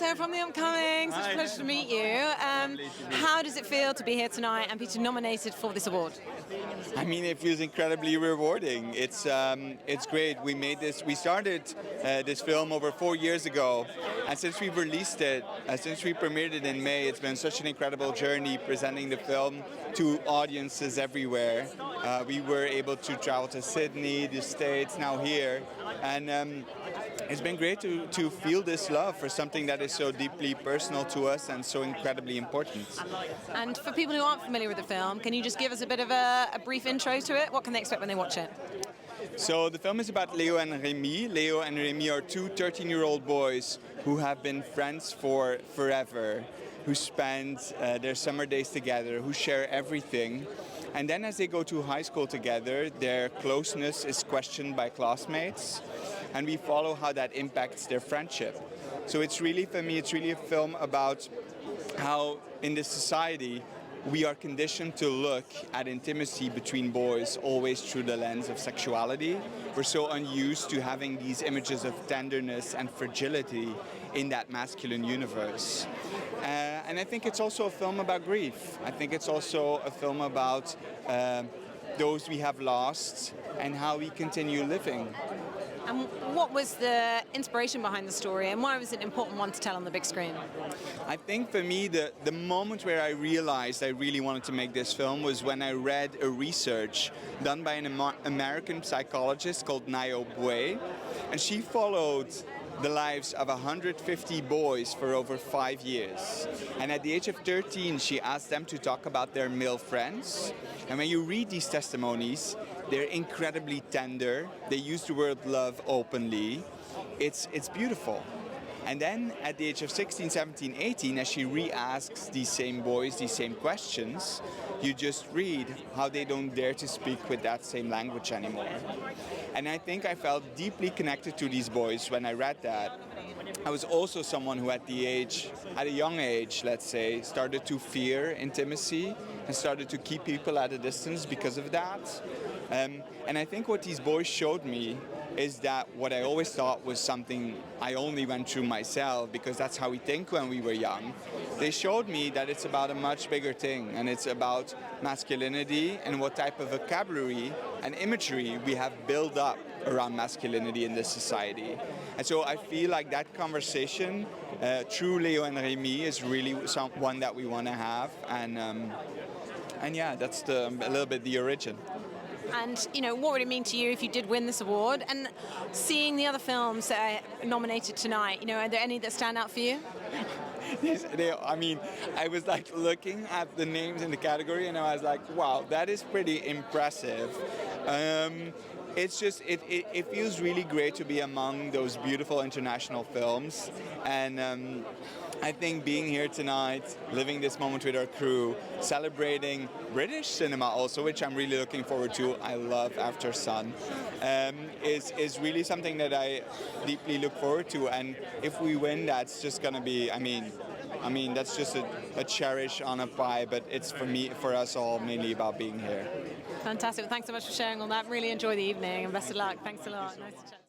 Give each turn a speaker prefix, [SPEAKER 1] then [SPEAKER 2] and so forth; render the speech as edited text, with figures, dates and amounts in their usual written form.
[SPEAKER 1] Matteo from The Upcoming. Such a pleasure to meet you. How does it feel to be here tonight and be nominated for this award?
[SPEAKER 2] I mean, it feels incredibly rewarding. It's great. We started this film over 4 years ago, and since we released it, since we premiered it in May, it's been such an incredible journey presenting the film to audiences everywhere. We were able to travel to Sydney, the States, now here, and it's been great to feel this love for something that is so deeply personal to us and so incredibly important.
[SPEAKER 1] And for people who aren't familiar with the film, can you just give us a bit of a brief intro to it? What can they expect when they watch it?
[SPEAKER 2] So the film is about Leo and Remy. Leo and Remy are two 13-year-old boys who have been friends for forever, who spend their summer days together, who share everything. And then as they go to high school together, their closeness is questioned by classmates, and we follow how that impacts their friendship. So it's really, for me, it's really a film about how in this society we are conditioned to look at intimacy between boys always through the lens of sexuality. We're so unused to having these images of tenderness and fragility in that masculine universe. And I think it's also a film about grief. I think it's also a film about those we have lost and how we continue living.
[SPEAKER 1] And what was the inspiration behind the story, and why was it an important one to tell on the big screen?
[SPEAKER 2] I think for me, the moment where I realized I really wanted to make this film was when I read a research done by an American psychologist called Nayo Bue, and she followed the lives of 150 boys for over 5 years. And at the age of 13, she asked them to talk about their male friends. And when you read these testimonies, they're incredibly tender. They use the word love openly. It's beautiful. And then at the age of 16, 17, 18, as she re-asks these same boys these same questions, you just read how they don't dare to speak with that same language anymore. And I think I felt deeply connected to these boys when I read that. I was also someone who at a young age, let's say, started to fear intimacy and started to keep people at a distance because of that. And I think what these boys showed me is that what I always thought was something I only went through myself, because that's how we think when we were young. They showed me that it's about a much bigger thing, and it's about masculinity and what type of vocabulary and imagery we have built up around masculinity in this society. And so I feel like that conversation through Leo and Remy is really one that we want to have, and yeah, that's a little bit the origin.
[SPEAKER 1] And, what would it mean to you if you did win this award? And seeing the other films that are nominated tonight, are there any that stand out for you?
[SPEAKER 2] I mean, I was like looking at the names in the category and I was like, wow, that is pretty impressive. It's just, it feels really great to be among those beautiful international films. And I think being here tonight, living this moment with our crew, celebrating British cinema also, which I'm really looking forward to. I love After Sun, is really something that I deeply look forward to. And if we win, that's just going to be, I mean, that's just a cherish on a pie, but it's for us all, mainly about being here.
[SPEAKER 1] Fantastic. Well, thanks so much for sharing all that. Really enjoy the evening and best of luck. Thanks a lot. Nice to chat.